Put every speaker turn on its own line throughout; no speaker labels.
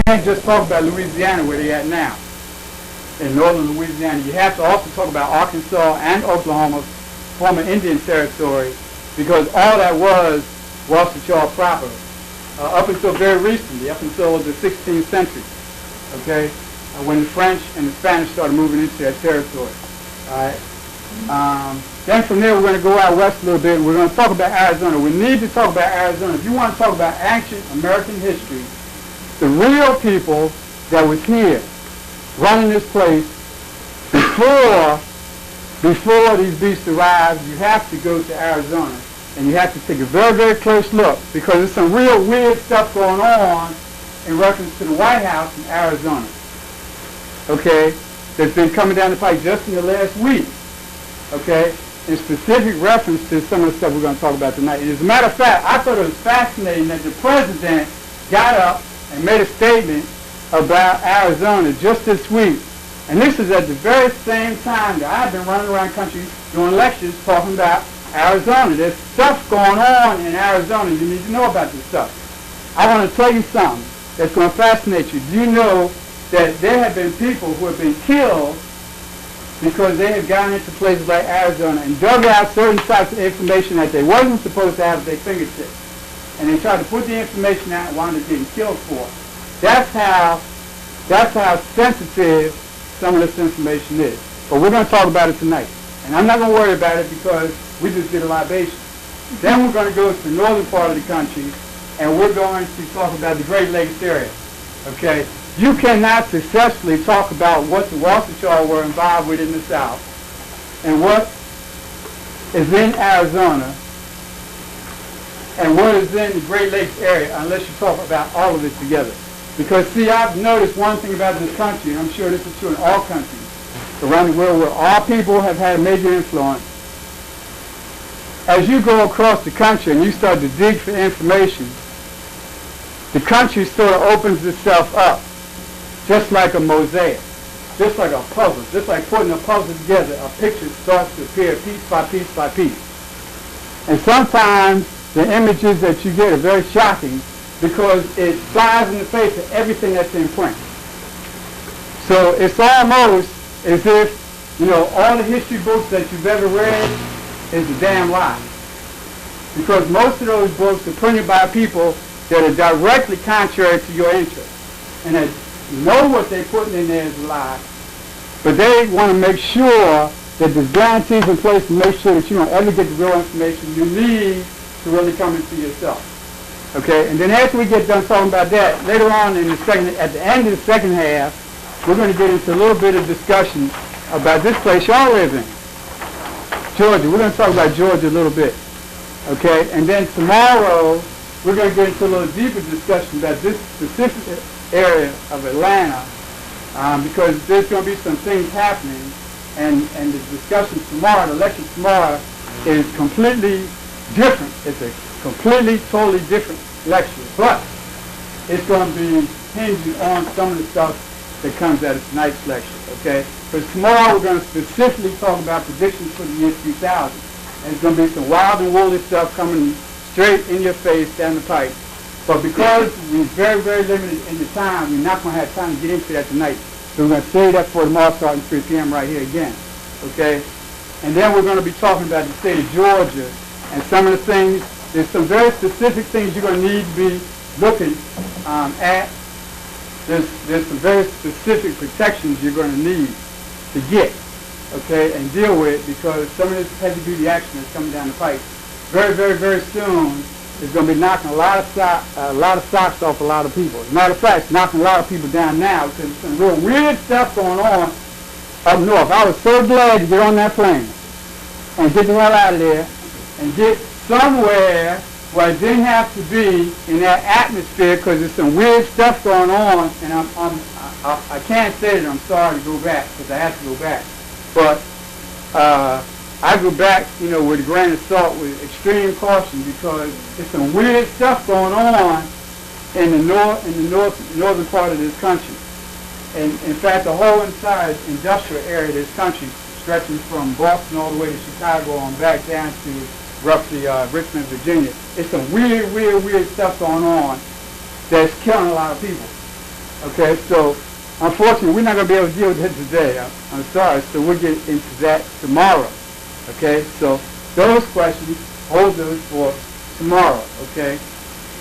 can't just talk about Louisiana where they're at now, in northern Louisiana. You have to also talk about Arkansas and Oklahoma, former Indian territory, because all that was Wasatch proper, up until very recently, up until the 16th century, okay, when the French and the Spanish started moving into that territory. All right. Then from there, we're going to go out west a little bit, and we're going to talk about Arizona. We need to talk about Arizona. If you want to talk about ancient American history, the real people that was here running this place before these beasts arrived, you have to go to Arizona. And you have to take a very, very close look, because there's some real weird stuff going on in reference to the White House in Arizona. Okay? That's been coming down the pipe just in the last week. Okay? In specific reference to some of the stuff we're going to talk about tonight. And as a matter of fact, I thought it was fascinating that the president got up and made a statement about Arizona just this week. And this is at the very same time that I've been running around the country doing lectures talking about Arizona. There's stuff going on in Arizona. You need to know about this stuff. I want to tell you something that's going to fascinate you. Do you know that there have been people who have been killed because they have gone into places like Arizona and dug out certain types of information that they wasn't supposed to have at their fingertips. And they tried to put the information out and wound up getting killed for it. That's how sensitive some of this information is. But we're going to talk about it tonight. And I'm not going to worry about it because we just did a libation. Then we're going to go to the northern part of the country, and we're going to talk about the Great Lakes area. Okay? You cannot successfully talk about what the Wasatch were involved with in the South and what is in Arizona and what is in the Great Lakes area unless you talk about all of it together. Because, see, I've noticed one thing about this country, and I'm sure this is true in all countries around the world where all people have had a major influence. As you go across the country and you start to dig for information, the country sort of opens itself up, just like a mosaic, just like a puzzle, just like putting a puzzle together. A picture starts to appear piece by piece by piece. And sometimes the images that you get are very shocking because it flies in the face of everything that's in print. So it's almost as if, you know, all the history books that you've ever read is a damn lie. Because most of those books are printed by people that are directly contrary to your interest. And that know what they're putting in there is a lie. But they want to make sure that there's guarantees in place to make sure that you don't ever get the real information you need to really come into yourself. Okay? And then after we get done talking about that, later on in the at the end of the second half, we're going to get into a little bit of discussion about this place y'all live in, Georgia. We're going to talk about Georgia a little bit. Okay? And then tomorrow, we're going to get into a little deeper discussion about this specific area of Atlanta, because there's going to be some things happening, and the discussion tomorrow, the lecture tomorrow, is completely different. It's a completely, totally different lecture, but it's going to be hinging on some of the stuff that comes out of tonight's lecture, okay? Because tomorrow we're going to specifically talk about predictions for the year 2000, and it's going to be some wild and woolly stuff coming straight in your face down the pipe. But because we're very, very limited in the time, we're not going to have time to get into that tonight. So we're going to save that for tomorrow starting 3 p.m. right here again. Okay? And then we're going to be talking about the state of Georgia and some of the things. There's some very specific things you're going to need to be looking at. There's some very specific protections you're going to need to get, okay, and deal with, because some of this heavy-duty action is coming down the pipe. Very, very, very soon, it's going to be knocking a lot of socks off a lot of people. As a matter of fact, it's knocking a lot of people down now because there's some real weird stuff going on up north. I was so glad to get on that plane and get the hell out of there and get somewhere where I didn't have to be in that atmosphere, because there's some weird stuff going on, and I can't say that I'm sorry to go back, because I have to go back. But I go back, you know, with a grain of salt, with extreme caution, because there's some weird stuff going on in the northern part of this country. And in fact, the whole entire industrial area of this country, stretching from Boston all the way to Chicago and back down to roughly Richmond, Virginia. It's some weird, weird, weird stuff going on that's killing a lot of people. Okay, so unfortunately, we're not going to be able to deal with that today. I'm sorry. So we'll get into that tomorrow. Okay, so those questions, hold those for tomorrow. Okay,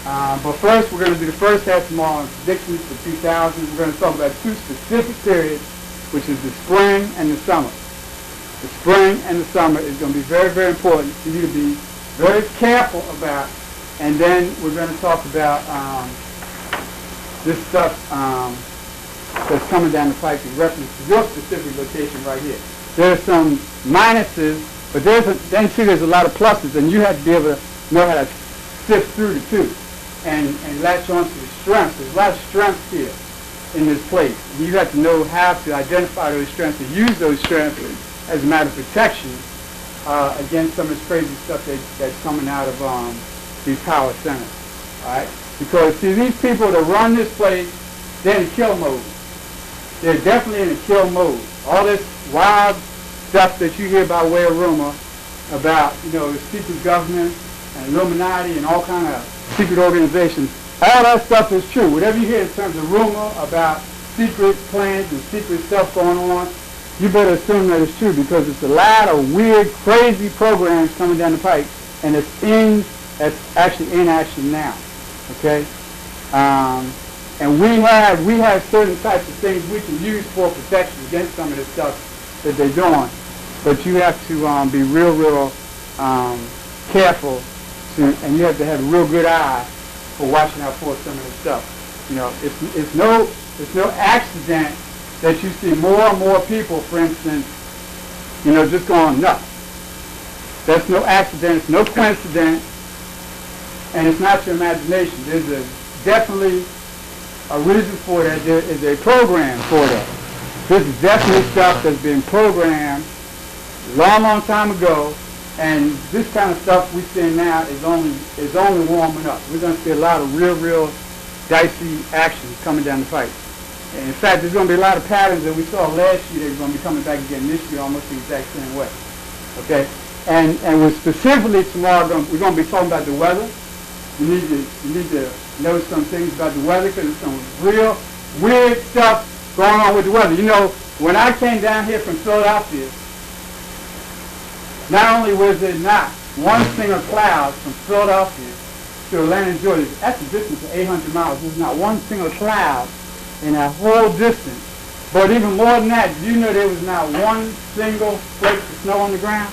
but first, we're going to do the first half tomorrow on predictions for 2000. We're going to talk about two specific periods, which is the spring and the summer. The spring and the summer is going to be very, very important for you to be very careful about. And then we're going to talk about this stuff that's coming down the pipe in reference to your specific location right here. There's some minuses, but there's a lot of pluses, and you have to be able to know how to sift through the two and latch on to the strengths. There's a lot of strengths here in this place. And you have to know how to identify those strengths and use those strengths as a matter of protection against some of this crazy stuff that's coming out of these power centers. All right? Because, see, these people that run this place, they're in kill mode. They're definitely in a kill mode. All this wild stuff that you hear by way of rumor about, the secret government and Illuminati and all kind of secret organizations, all that stuff is true. Whatever you hear in terms of rumor about secret plans and secret stuff going on, you better assume that it's true, because it's a lot of weird, crazy programs coming down the pike, and it's actually in action now. Okay? And we have certain types of things we can use for protection against some of the stuff that they're doing. But you have to be real careful, and you have to have a real good eye for watching out for some of this stuff. It's no accident that you see more and more people, for instance, just going nuts. That's no accident. It's no coincidence. And it's not your imagination. There's definitely a reason for that. There is a program for that. This is definitely stuff that's been programmed a long time ago, and this kind of stuff we see now is only warming up. We're going to see a lot of real dicey actions coming down the pipe. And in fact, there's going to be a lot of patterns that we saw last year that are going to be coming back again this year almost the exact same way. Okay? And we're specifically tomorrow, we're going to be talking about the weather. You need to know some things about the weather, because there's some real weird stuff going on with the weather. When I came down here from Philadelphia, not only was there not one single cloud from Philadelphia to Atlanta, Georgia, that's a distance of 800 miles. There's not one single cloud in that whole distance. But even more than that, do you know there was not one single flake of snow on the ground?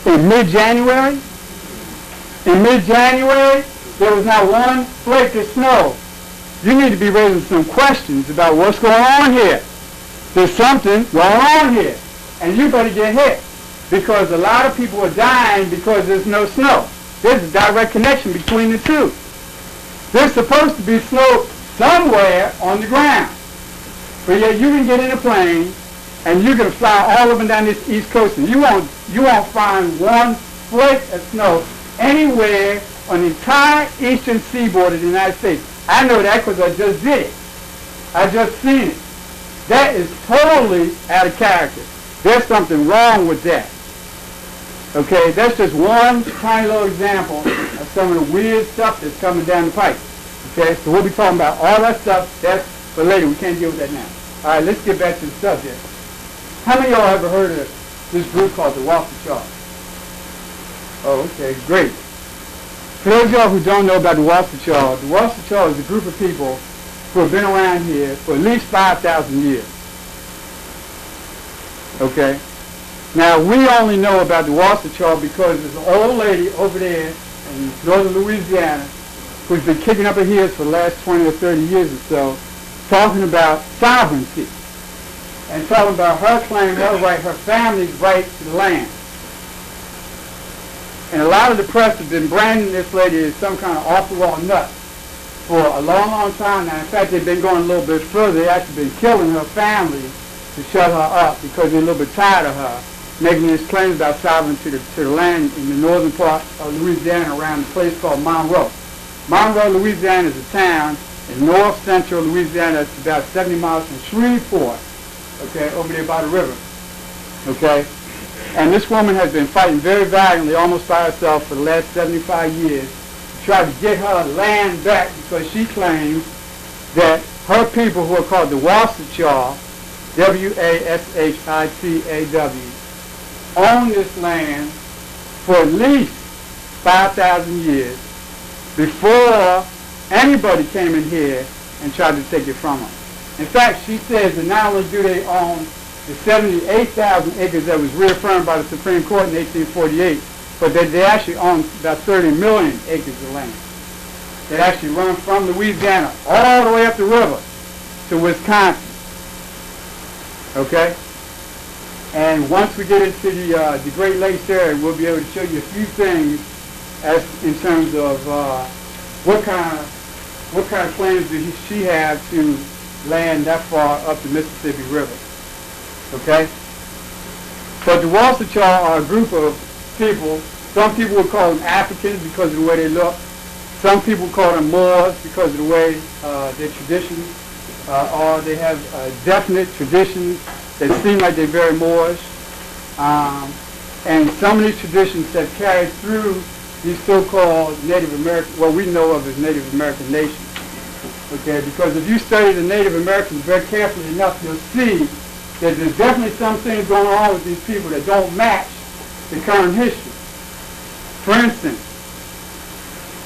In mid-January, there was not one flake of snow. You need to be raising some questions about what's going on here. There's something going on here, and you better get hit, because a lot of people are dying because there's no snow. There's a direct connection between the two. There's supposed to be snow somewhere on the ground, but yet you can get in a plane and you can fly all up and down this East Coast, and you won't find one flake of snow anywhere on the entire eastern seaboard of the United States. I know that because I just did it. I just seen it. That is totally out of character. There's something wrong with that. Okay, that's just one tiny little example of some of the weird stuff that's coming down the pipe. Okay, so we'll be talking about all that stuff. That's for later. We can't deal with that now. All right, let's get back to the subject. How many of y'all ever heard of this group called the Walker Chart? Oh, okay, great. For those of y'all who don't know about the Walker Chart is a group of people who have been around here for at least 5,000 years. Okay? Now, we only know about the Walker Chart because there's an old lady over there in northern Louisiana who's been kicking up her heels for the last 20 or 30 years or so, talking about sovereignty and talking about her claim, her right, her family's right to the land. And a lot of the press has been branding this lady as some kind of off-the-wall nut for a long time now. In fact, they've been going a little bit further. They've actually been killing her family to shut her up because they're a little bit tired of her making these claims about sovereignty to the land in the northern part of Louisiana around a place called Monroe. Monroe, Louisiana is a town in north-central Louisiana. It's about 70 miles from Shreveport, okay, over there by the river, okay? And this woman has been fighting very valiantly, almost by herself, for the last 75 years to try to get her land back, because she claims that her people, who are called the Wasatchaw, W-A-S-H-I-T-A-W, owned this land for at least 5,000 years before anybody came in here and tried to take it from them. In fact, she says that not only do they own the 78,000 acres that was reaffirmed by the Supreme Court in 1848, but that they actually own about 30 million acres of land that actually run from Louisiana all the way up the river to Wisconsin. Okay? And once we get into the Great Lakes area, we'll be able to show you a few things as in terms of what kind of claims does she have to land that far up the Mississippi River. Okay? But the Wasatch are a group of people. Some people would call them Africans because of the way they look. Some people call them Moors because of the way their traditions are. They have definite traditions that seem like they're very Moorish. And some of these traditions have carried through these so-called Native American, what we know of as Native American nations. Okay, because if you study the Native Americans very carefully enough, you'll see that there's definitely some things going on with these people that don't match the current history. For instance,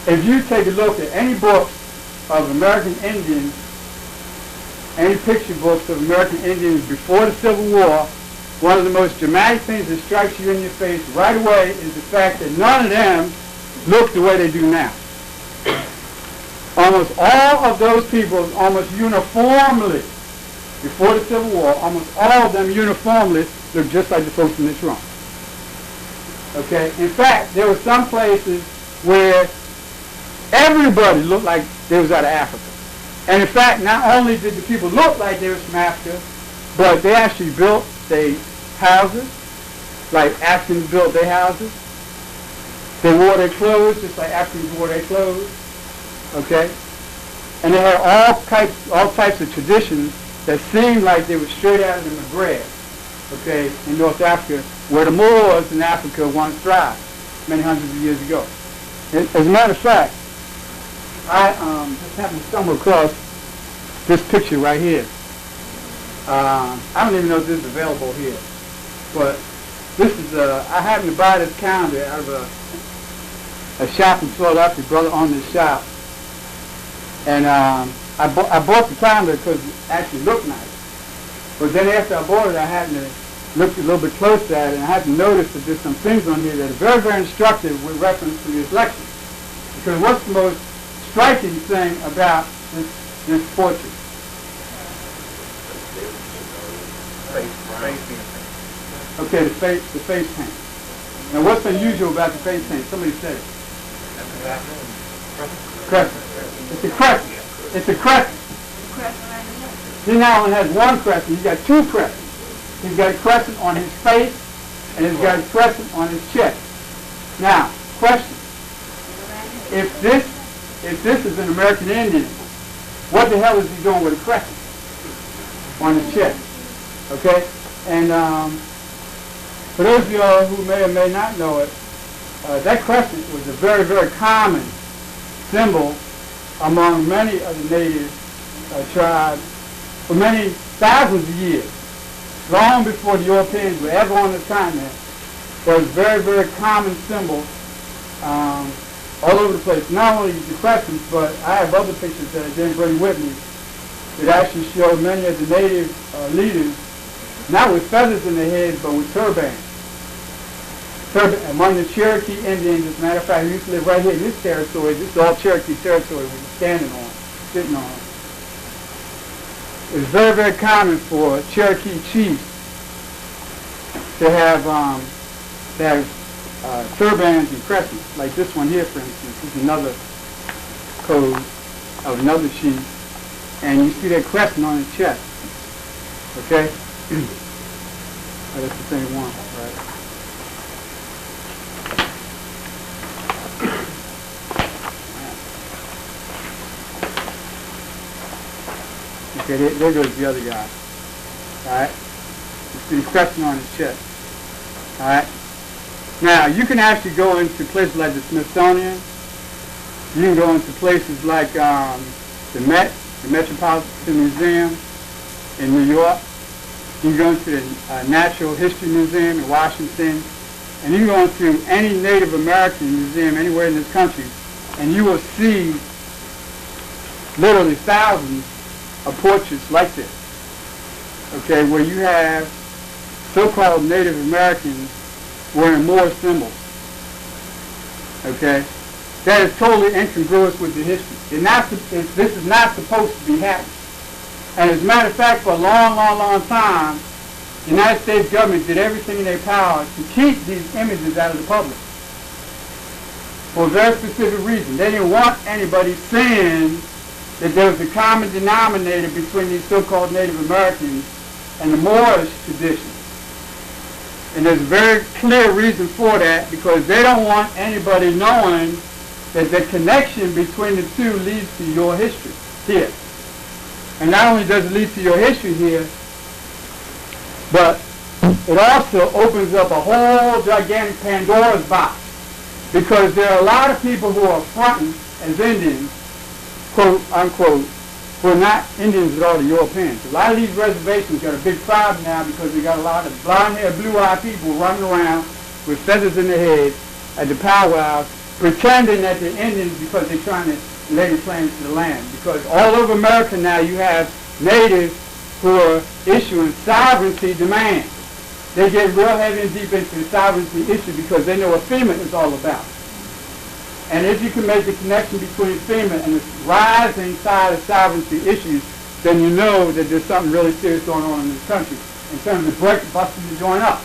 if you take a look at any books of American Indians, any picture books of American Indians before the Civil War, one of the most dramatic things that strikes you in your face right away is the fact that none of them look the way they do now. Almost all of those people, almost uniformly, before the Civil War, almost all of them uniformly look just like the folks in this room. Okay? In fact, there were some places where everybody looked like they was out of Africa. And in fact, not only did the people look like they was from Africa, but they actually built their houses like Africans built their houses. They wore their clothes just like Africans wore their clothes. Okay? And they had all types of traditions that seemed like they were straight out of the Maghreb, okay, in North Africa, where the Moors in Africa once thrived many hundreds of years ago. As a matter of fact, I just happened to stumble across this picture right here. I don't even know if this is available here, but this is I happened to buy this calendar out of a shop in Philadelphia. Brother owned this shop, and I bought the calendar because it actually looked nice. But then after I bought it, I happened to look a little bit closer at it, and I had to notice that there's some things on here that are very, very instructive with reference to this lecture. Because what's the most striking thing about this portrait? Okay, the face paint. Now, what's unusual about the face paint? Somebody said it. Crescent. It's a crescent. It's a crescent. He not only has one crescent, he's got two crescents. He's got a crescent on his face, and he's got a crescent on his chest. Now, question. If this is an American Indian, what the hell is he doing with a crescent on his chest? Okay? And for those of y'all who may or may not know it, that crescent was a very, very common symbol among many of the native tribes for many thousands of years, long before the Europeans were ever on the continent. It was a very, very common symbol all over the place. Not only the crescents, but I have other pictures that I didn't bring with me that actually show many of the native leaders, not with feathers in their heads, but with turbans. Among the Cherokee Indians, as a matter of fact, who used to live right here in this territory. This is all Cherokee territory we're standing on, sitting on. It's very, very common for Cherokee chiefs to have turbans and crescents, like this one here, for instance. This is another code of another chief, and you see that crescent on his chest. Okay? Oh, that's the same one, right? Okay, there goes the other guy. Alright? You see the crescent on his chest. Alright? Now, you can actually go into places like the Smithsonian. You can go into places like the Met the Metropolitan Museum in New York. You can go into the Natural History Museum in Washington. And you can go into any Native American museum anywhere in this country, and you will see literally thousands of portraits like this. Okay, where you have so-called Native Americans wearing Moorish symbols. Okay, that is totally incongruous with the history. This is not supposed to be happening. And as a matter of fact, for a long, long, long time, the United States government did everything in their power to keep these images out of the public for a very specific reason. They didn't want anybody saying that there was a common denominator between these so-called Native Americans and the Moorish tradition. And there's a very clear reason for that, because they don't want anybody knowing that the connection between the two leads to your history here. And not only does it lead to your history here, but it also opens up a whole gigantic Pandora's box, because there are a lot of people who are fronting as Indians, quote unquote, who are not Indians at all, the Europeans. A lot of these reservations got a big problem now because they got a lot of blonde-haired, blue-eyed people running around with feathers in their head at the powwows, pretending that they're Indians because they're trying to lay claim to the land. Because all over America now you have natives who are issuing sovereignty demands. They get real heavy and deep into the sovereignty issue because they know what FEMA is all about. And if you can make the connection between FEMA and the rising tide of sovereignty issues, then you know that there's something really serious going on in this country in terms of busting the joint up.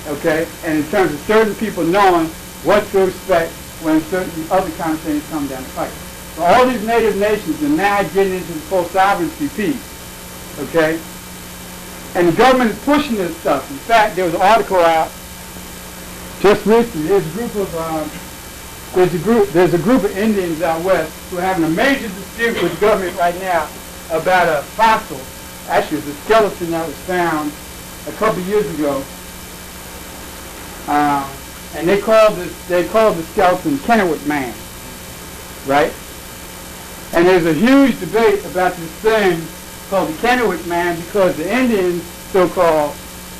Okay? And in terms of certain people knowing what to expect when certain other kind of things come down the pipe. So all these native nations are now getting into the full sovereignty piece. Okay? And the government is pushing this stuff. In fact, there was an article out just recently. There's a group of Indians out west who are having a major dispute with the government right now about a fossil. Actually, it's a skeleton that was found a couple years ago. And they called the skeleton Kennewick Man. Right? And there's a huge debate about this thing called the Kennewick Man, because the Indians, so-called,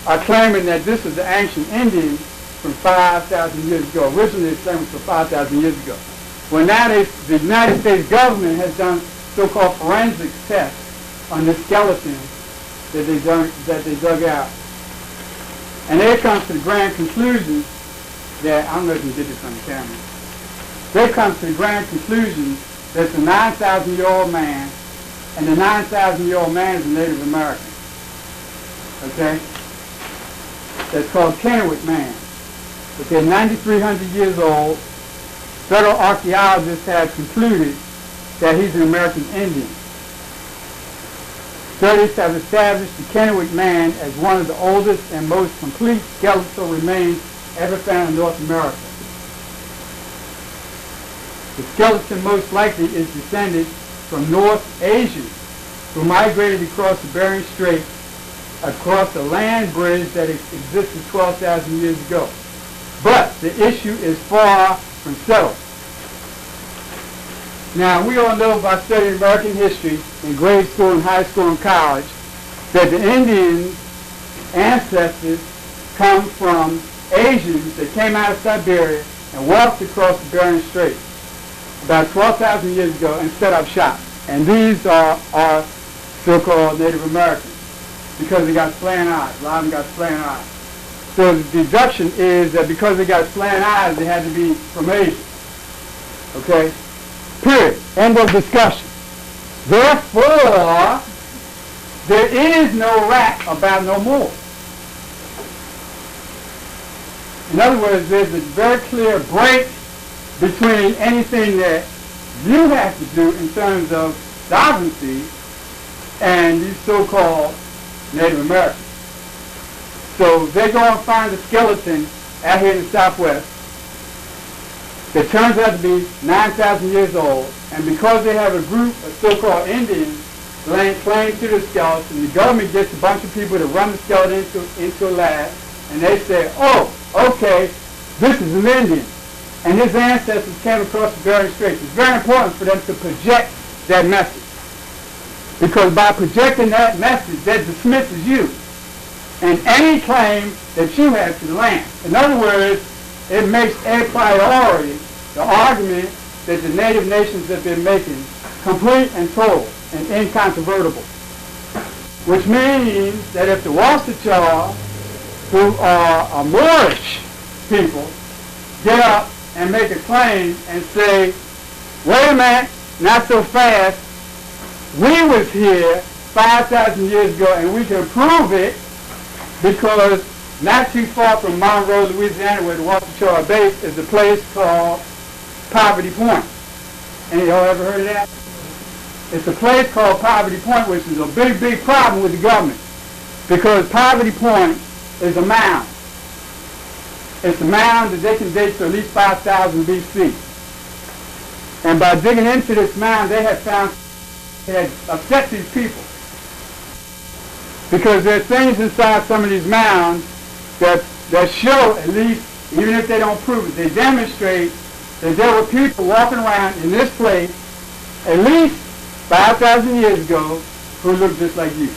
are claiming that this is the ancient Indians from 5,000 years ago. Originally, it's claimed for 5,000 years ago. Well, now the United States government has done so-called forensic tests on this skeleton that they dug out. And they come to the grand conclusion that, I don't know if you did this on the camera, they come to the grand conclusion that it's a 9,000-year-old man, and the 9,000-year-old man is a Native American. Okay? That's called Kennewick Man. But they're 9,300 years old. Federal archaeologists have concluded that he's an American Indian. Studies have established the Kennewick Man as one of the oldest and most complete skeletal remains ever found in North America. The skeleton most likely is descended from North Asians who migrated across the Bering Strait across a land bridge that existed 12,000 years ago. But the issue is far from settled. Now, we all know by studying American history in grade school and high school and college that the Indians' ancestors come from Asians that came out of Siberia and walked across the Bering Strait about 12,000 years ago and set up shop. And these are so-called Native Americans because they got slant eyes. A lot of them got slant eyes. So the deduction is that because they got slant eyes, they had to be from Asia. Okay? Period. End of discussion. Therefore, there is no rap about no more. In other words, there's a very clear break between anything that you have to do in terms of sovereignty and these so-called Native Americans. So they go and find a skeleton out here in the Southwest that turns out to be 9,000 years old, and because they have a group of so-called Indians laying claim to the skeleton, the government gets a bunch of people to run the skeleton into a lab, and they say, oh, okay, this is an Indian, and his ancestors came across the Bering Strait. It's very important for them to project that message. Because by projecting that message, that dismisses you and any claim that you have to the land. In other words, it makes a priori the argument that the native nations have been making complete and total and incontrovertible. Which means that if the Wasatch, who are a moorish people, get up and make a claim and say, wait a minute, not so fast, we was here 5,000 years ago and we can prove it because not too far from Monroe, Louisiana, where the Wasatch are based, is a place called Poverty Point. Any of y'all ever heard of that? It's a place called Poverty Point, which is a big, big problem with the government because Poverty Point is a mound. It's a mound that they can date to at least 5,000 BC. And by digging into this mound, they had found it had upset these people. Because there are things inside some of these mounds that show, at least, even if they don't prove it, they demonstrate that there were people walking around in this place at least 5,000 years ago who looked just like you.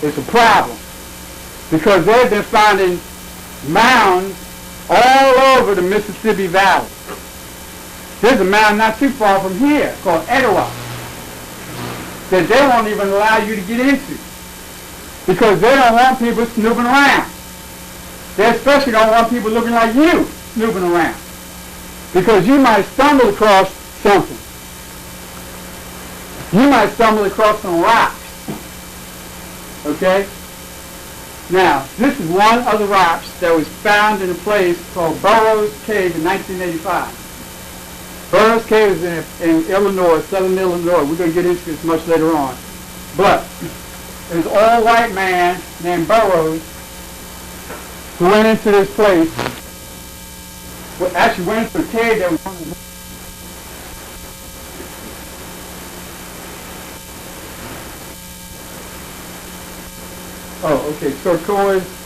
It's a problem. Because they've been finding mounds all over the Mississippi Valley. There's a mound not too far from here called Etowah that they won't even allow you to get into because they don't want people snooping around. They especially don't want people looking like you snooping around because you might stumble across something. You might stumble across some rocks. Okay? Now, this is one of the rocks that was found in a place called Burroughs Cave in 1985. Burroughs Cave is in Illinois, southern Illinois. We're going to get into this much later on. But there's an old white man named Burroughs who went into this place, actually went into a cave that was oh, okay, turquoise.